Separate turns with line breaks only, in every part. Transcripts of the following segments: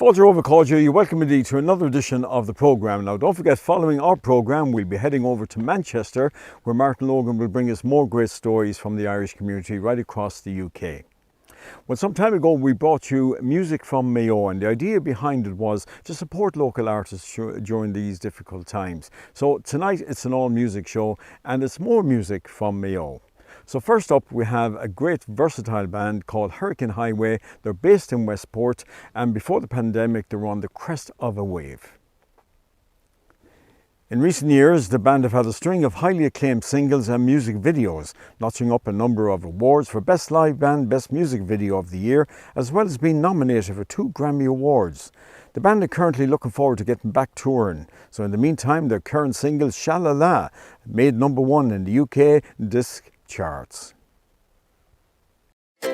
Fáilte Over Cóide, you welcome indeed to another edition of the programme. Now don't forget, following our programme we'll be heading over to Manchester, where Martin Logan will bring us more great stories from the Irish community right across the UK. Well, some time ago we brought you music from Mayo, and the idea behind it was to support local artists during these difficult times. So tonight it's an all music show, and it's more music from Mayo. So first up we have a great versatile band called Hurricane Highway. They're based in Westport, and before the pandemic they were on the crest of a wave. In recent years, the band have had a string of highly acclaimed singles and music videos, notching up a number of awards for Best Live Band, Best Music Video of the Year, as well as being nominated for 2 Grammy Awards. The band are currently looking forward to getting back touring, so in the meantime their current single Shalala made #1 in the UK disc charts.
I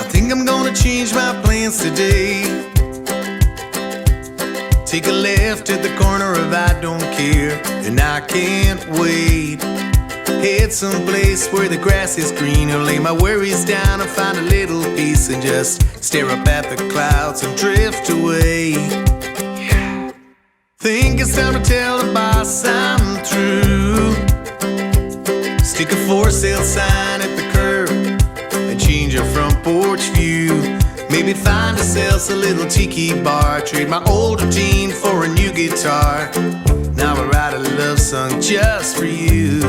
think I'm gonna change my plans today. Take a left at the corner of I don't care, and I can't wait. Head someplace where the grass is green, or lay my worries down and find a little peace, and just stare up at the clouds and drift away. Think it's time to tell the boss I'm through. Stick a for sale sign at the curb and change your front porch view. Maybe find ourselves a little tiki bar, trade my old routine for a new guitar. Now I'll write a love song just for you,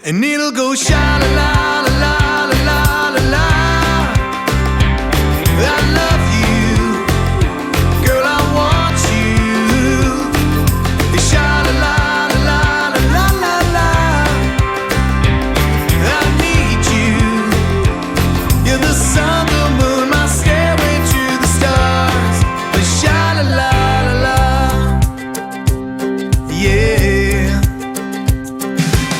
and it'll go sha-la-la-la-la-la-la-la. I love you, girl, I want you. Sha-la-la-la-la-la-la-la. I need you. You're the sun, the moon, my stairway to the stars. Sha-la-la-la-la. Yeah,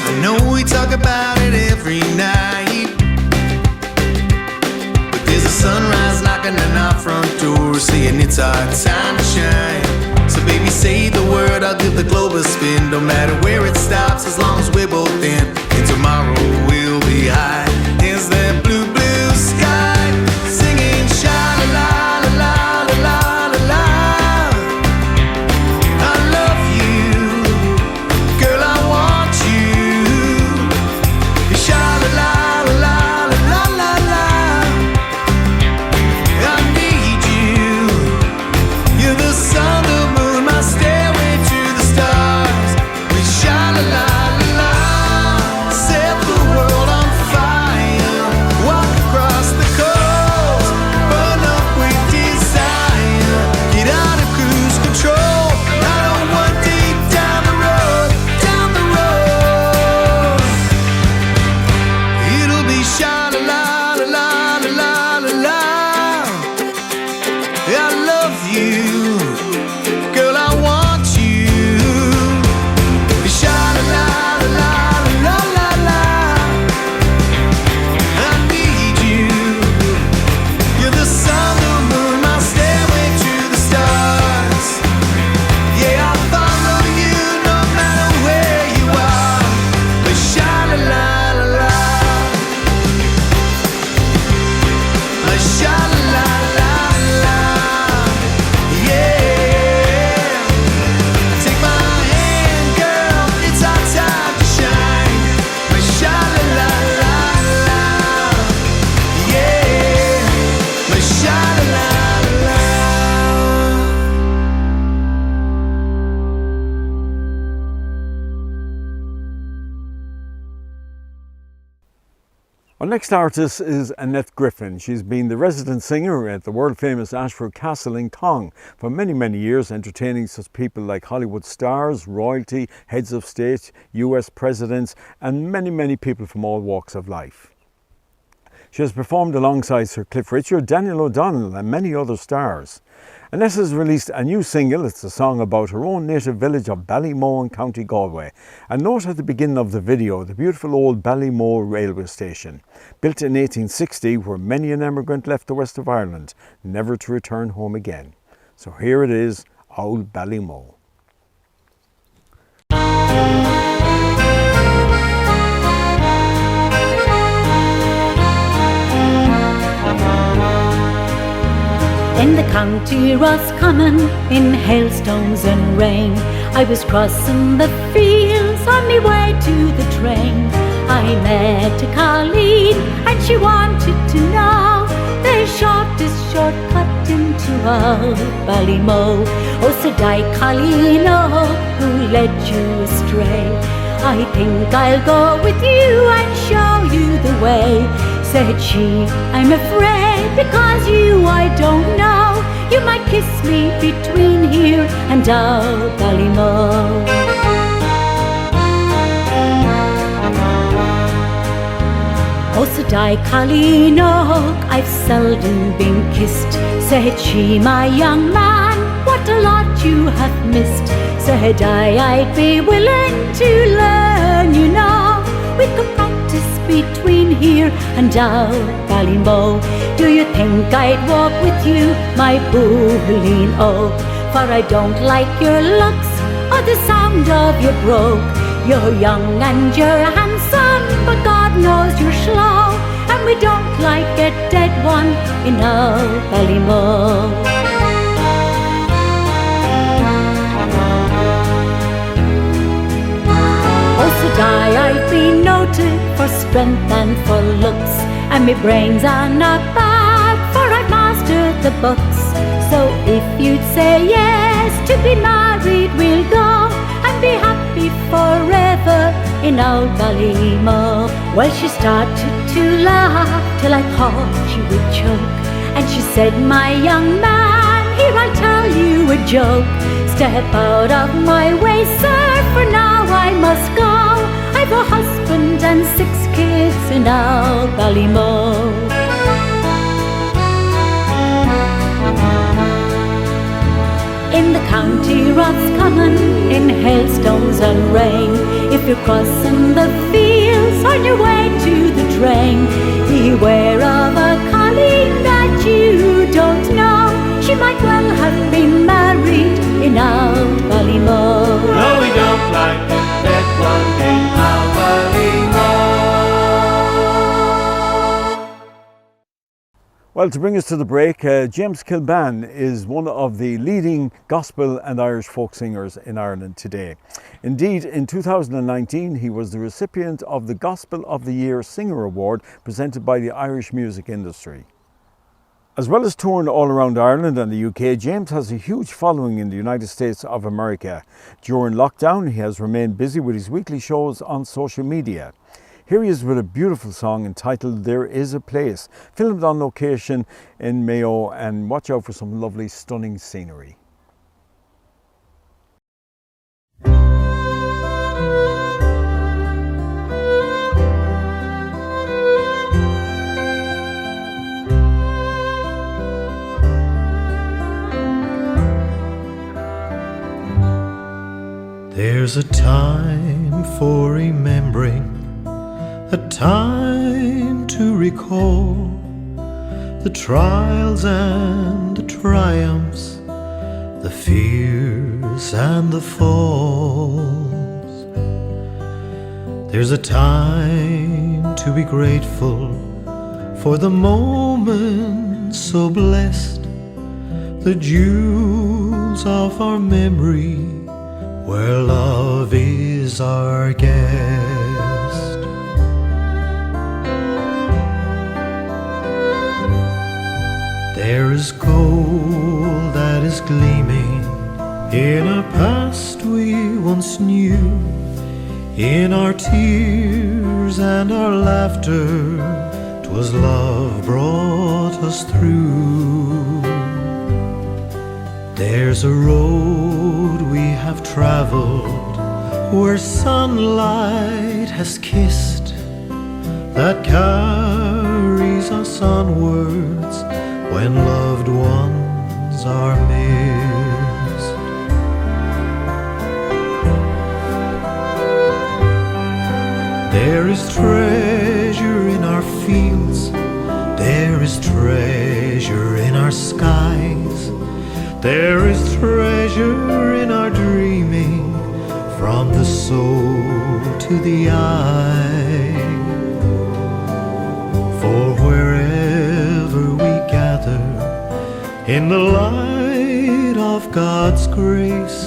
I know we talk about it every night, but there's a sunrise knocking on our front door, saying it's our time to shine. So baby, say the word, I'll give the globe a spin. No matter where it stops, as long as we're both in. And tomorrow we'll be high as that blue, blue sky, singing sha-la-la-la-la-la-la-la. I love you, girl, I want you. Sha-la-la-la-la-la-la-la. I need you. You're the sun, the moon, my stairway to the stars. We sha-la-la-la-la. Set the world on fire. Walk across the coast. Burn up with desire. Get out of cruise control. I don't want deep down the road. Down the road. It'll be sha-la-la-la-la-la-la-la. I love you, girl, I want you. Sha-la-la-la-la-la-la-la. I need you. You're the sun, the moon, my stairway to the stars. Yeah, I'll follow you no matter where you are. Sha-la-la-la-la. Sha-la-la-la-la. Yeah. Take my hand, girl, it's our time to shine. Sha-la-la-la-la. Yeah. Sha-la-la-la-la.
Our next artist is Annette Griffin. She's been the resident singer at the world-famous Ashford Castle in Cong for many, many years, entertaining such people like Hollywood stars, royalty, heads of state, US presidents, and many, many people from all walks of life. She has performed alongside Sir Cliff Richard, Daniel O'Donnell, and many other stars. Annette has released a new single. It's a song about her own native village of Ballymo in County Galway. And note at the beginning of the video the beautiful old Ballymo railway station, built in 1860, where many an emigrant left the west of Ireland, never to return home again. So here it is, Old Ballymo.
In the county Roscommon, in hailstones and rain, I was crossing the fields on my way to the train. I met a Colleen and she wanted to know the shortest shortcut into old Ballymo. Oh, said I, Colleen, oh, who led you astray? I think I'll go with you and show you the way. Said she, I'm afraid because you I don't know. You might kiss me between here and old Ballymo. Oh, said I, Colleen, oh, I've seldom been kissed. Said she, my young man, what a lot you have missed. Said I, I'd be willing to learn, you know. We could practice between here and out Ballymo. Do you think I'd walk with you, my Booleen, oh? For I don't like your looks or the sound of your brogue. You're young and you're handsome, but God knows you're slow, and we don't like a dead one in old Ballymo. I've been noted for strength and for looks, and my brains are not bad, for I've mastered the books. So if you'd say yes, to be married we'll go, and be happy forever in old Ballymo. Well, she started to laugh till I thought she would choke, and she said, my young man, here I'll tell you a joke. Step out of my way, sir, for now I must go. I've a husband and 6 kids in old Ballymo. In the county Roscommon, in hailstones and rain, if you're crossing the fields on your way to the train, beware of a Colleen that you don't know. She might well have been married in old Ballymo.
No, we don't like it, that one in old Ballymo.
Well, to bring us to the break, James Kilbane is one of the leading gospel and Irish folk singers in Ireland today. Indeed, in 2019, he was the recipient of the Gospel of the Year Singer Award presented by the Irish music industry. As well as touring all around Ireland and the UK, James has a huge following in the United States of America. During lockdown, he has remained busy with his weekly shows on social media. Here he is with a beautiful song entitled There Is a Place, filmed on location in Mayo, and watch out for some lovely, stunning scenery.
There's a time for remembering, a time to recall the trials and the triumphs, the fears and the falls. There's a time to be grateful for the moments so blessed, the jewels of our memory, where love is our guest. There is gold that is gleaming in a past we once knew, in our tears and our laughter, 'twas love brought us through. There's a road we have traveled where sunlight has kissed, that carries us onwards when loved ones are missed. There is treasure in our fields, there is treasure in our skies, there is treasure in our dreaming, from the soul to the eye. For wherever we gather in the light of God's grace,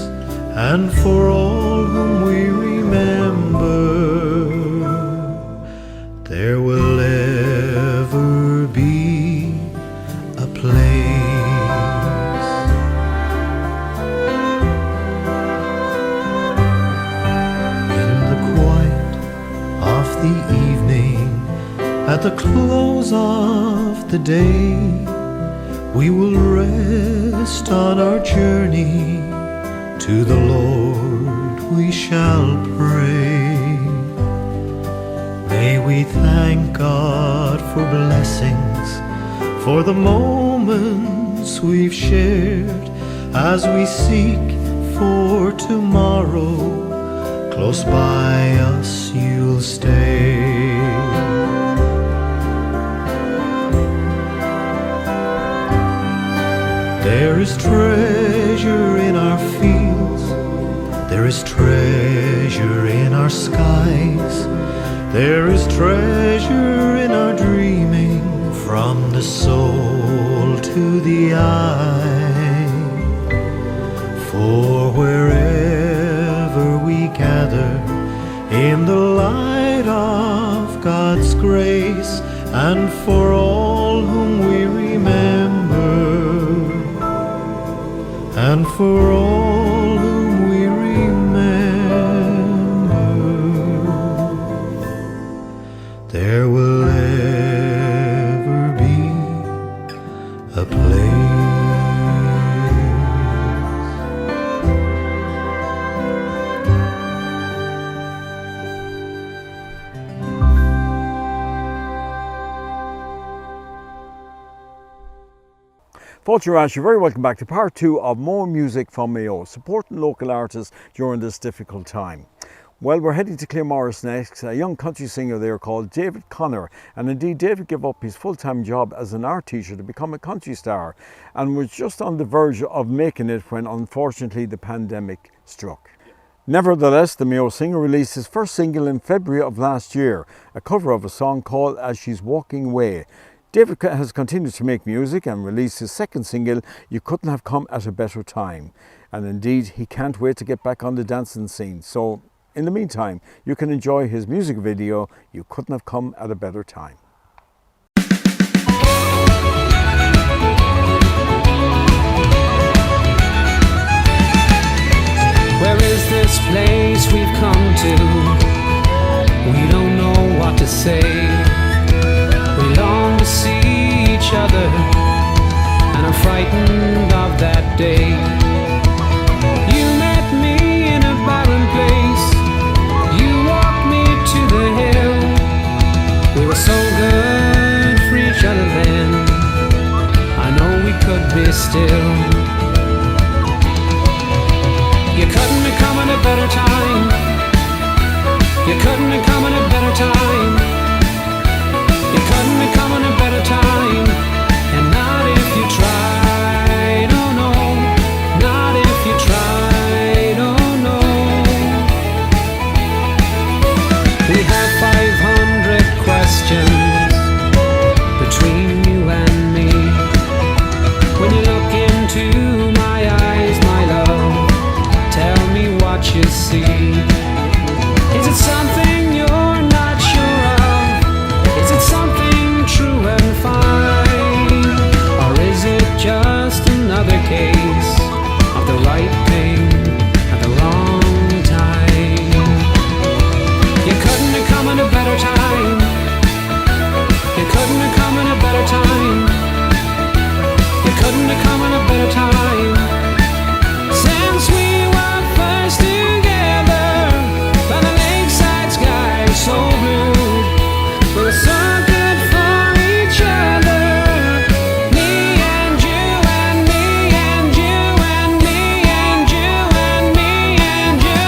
and for all whom we remember, there will ever be a place. In the quiet of the evening, at the close of the day, we will rest on our journey. To the Lord we shall pray. May we thank God for blessings, for the moments we've shared, as we seek for tomorrow. Close by us you'll stay. There is treasure in our fields, there is treasure in our skies, there is treasure in our dreaming, from the soul to the eye. For wherever we gather in the light of God's grace, and for all whom we remember, and for all whom we remember, there will ever be a place.
Fulcher, you're very welcome back to part 2 of more music from Mayo, supporting local artists during this difficult time. Well, we're heading to Claremorris next. A young country singer there called David Connor, and indeed David gave up his full-time job as an art teacher to become a country star, and was just on the verge of making it when unfortunately the pandemic struck. Nevertheless, the Mayo singer released his first single in February of last year, a cover of a song called As She's Walking Away. David has continued to make music and released his second single, You Couldn't Have Come at a Better Time. And indeed, he can't wait to get back on the dancing scene. So, in the meantime, you can enjoy his music video, You Couldn't Have Come at a Better Time.
Where is this place we've come to? We don't know what to say. We long to see each other, and I'm frightened of that day. You met me in a barren place, you walked me to the hill. We were so good for each other then, I know we could be still. You couldn't have come at a better time, you couldn't have come at a better time. You couldn't have come at a better time, and not if you tried, oh no, not if you tried, oh no. We have 500 questions between you and me. When you look into my eyes, my love, tell me what you see. Is it something you're not sure of? Is it something true and fine? Or is it just another case of the right thing at the wrong time? You couldn't have come at a better time, you couldn't have come at a better time, you couldn't have come at a better time. Since we were first together by the lakeside sky so blue, we were so good for each other. Me and you and me and you and me and you and me and you.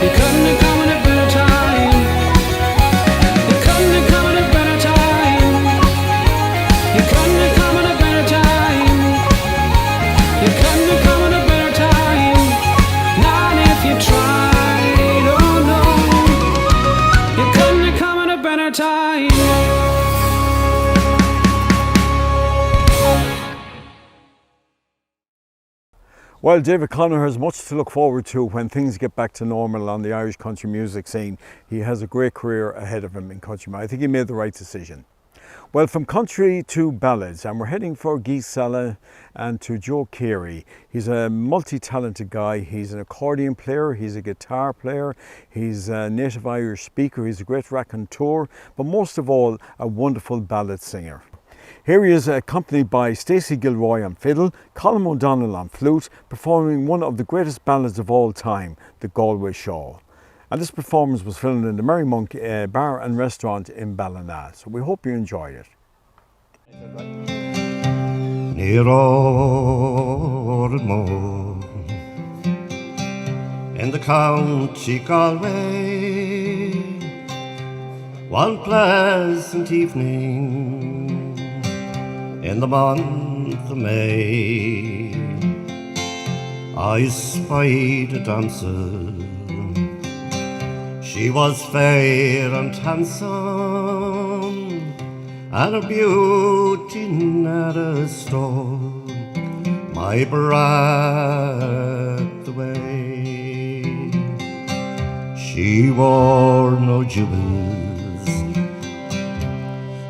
You couldn't have come at a better time. You couldn't have come at a better time. You couldn't have come at a better time. You couldn't have come at a better time. Not if you tried, oh no. You couldn't have come at a better time.
Well, David Conner has much to look forward to when things get back to normal on the Irish country music scene. He has a great career ahead of him in country. I think he made the right decision. Well, from country to ballads, and we're heading for Guy Sala and to Joe Carey. He's a multi-talented guy. He's an accordion player, he's a guitar player, he's a native Irish speaker, he's a great raconteur, but most of all, a wonderful ballad singer. Here he is accompanied by Stacey Gilroy on fiddle, Colin O'Donnell on flute, performing one of the greatest ballads of all time, the Galway Shaw. And this performance was filmed in the Merry Monk Bar and Restaurant in Ballina. So we hope you enjoy it.
Near Ormore, in the county Galway, one pleasant evening in the month of May, I spied a damsel. She was fair and handsome, and her beauty never stole my breath away. She wore no jewels,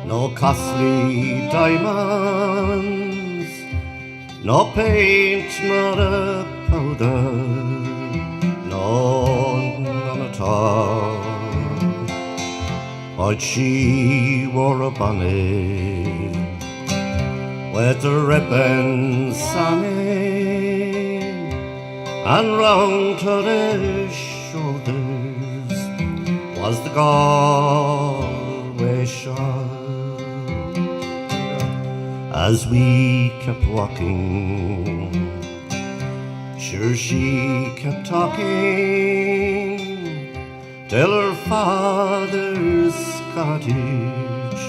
no costly diamonds, no paint nor a powder, none at all. But she wore a bonnet with the ribbons on it, and round her shoulders was the Galway shawl. As we kept walking, sure she kept talking, till her father's cottage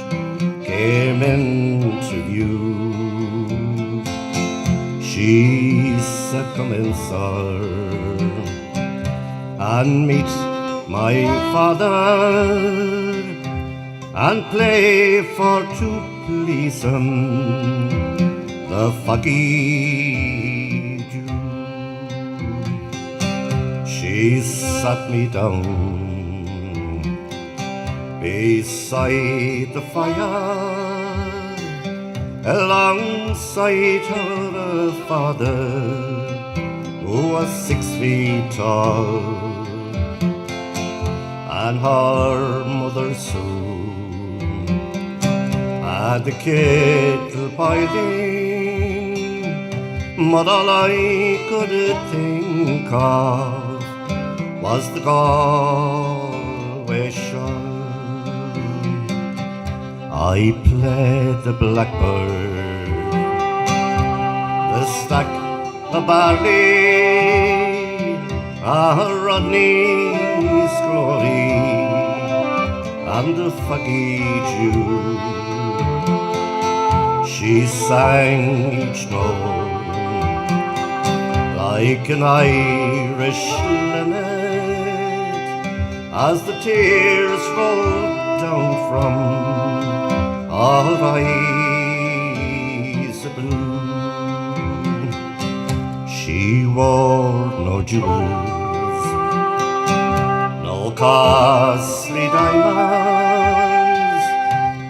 came into view. She said, "Come in, sir, and meet my father, and play for to please him the foggy dew." She sat me down beside the fire, alongside her father, who was 6 feet tall, and her mother soon had the kettle boiling, but all I could think of was the Galway shawl. I played the blackbird, the stack of barley, Rodney's glory, and the foggy dew. She sang each note like an Irish linnet, as the tears rolled down from her eyes of blue. She wore no jewels, no costly diamonds,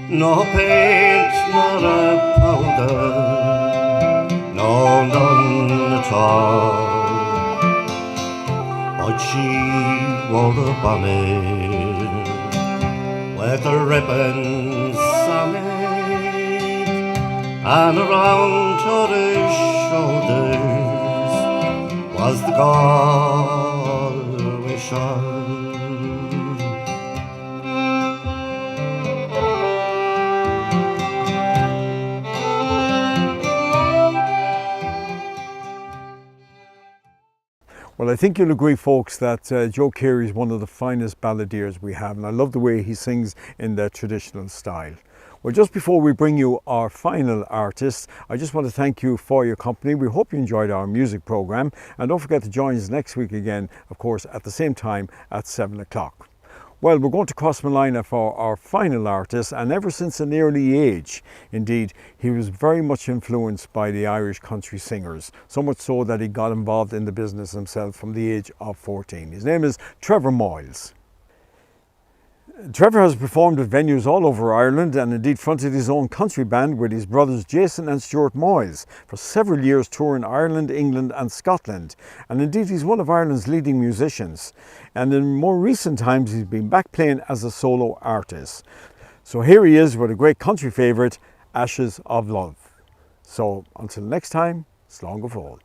no paint nor a powder, no, none at all. But she wore a bonnet with the ribbons on it, and around her shoulders was the Galway shawl.
Well, I think you'll agree, folks, that Joe Carey is one of the finest balladeers we have, and I love the way he sings in the traditional style. Well, just before we bring you our final artist, I just want to thank you for your company. We hope you enjoyed our music programme, and don't forget to join us next week again, of course, at the same time at 7 o'clock. Well, we're going to Crossmolina for our final artist, and ever since an early age, indeed, he was very much influenced by the Irish country singers, so much so that he got involved in the business himself from the age of 14. His name is Trevor Moyles. Trevor has performed at venues all over Ireland and indeed fronted his own country band with his brothers Jason and Stuart Moyles for several years, touring Ireland, England and Scotland. And indeed he's one of Ireland's leading musicians. And in more recent times he's been back playing as a solo artist. So here he is with a great country favourite, Ashes of Love. So until next time, slán go fóill.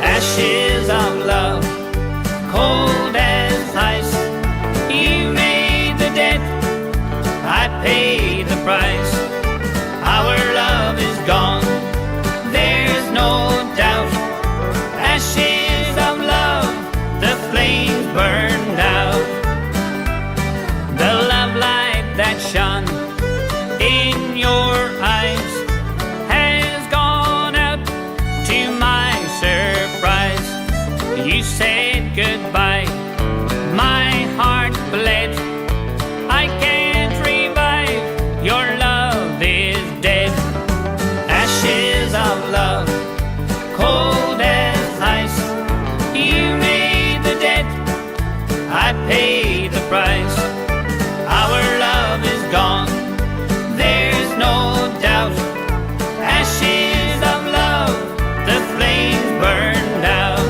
Ashes of love, cold as ice. You made the debt, I paid the price. Our love is gone, there's no doubt. Ashes of love, the flames burned out. The love light that shone in your eyes has gone out to my surprise. You said goodbye, my heart bled. I can't revive, your love is dead. Ashes of love, cold as ice. You made the debt, I paid the price. Our love is gone, there's no doubt. Ashes of love, the flames burned out.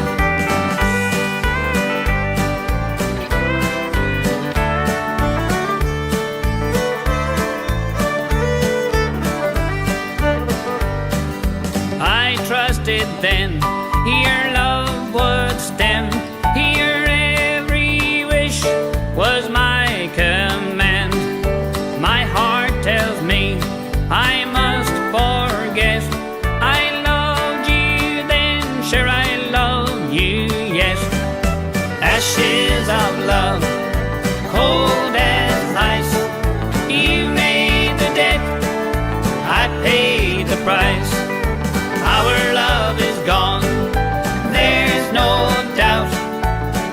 I trusted then your love would stem. Your every wish was my command. My heart tells me I must forget. I loved you then, sure I love you, yes. Ashes of love, cold as ice. You made the debt, I paid the price. Our love is gone, there's no doubt.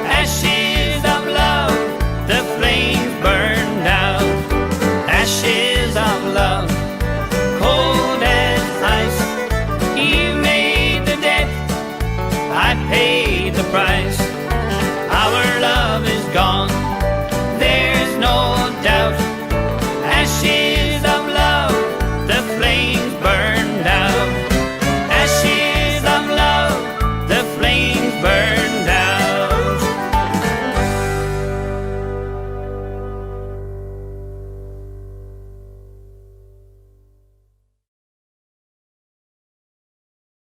Ashes of love, the flames burned out. Ashes of love, cold as ice. You made the debt, I paid the price.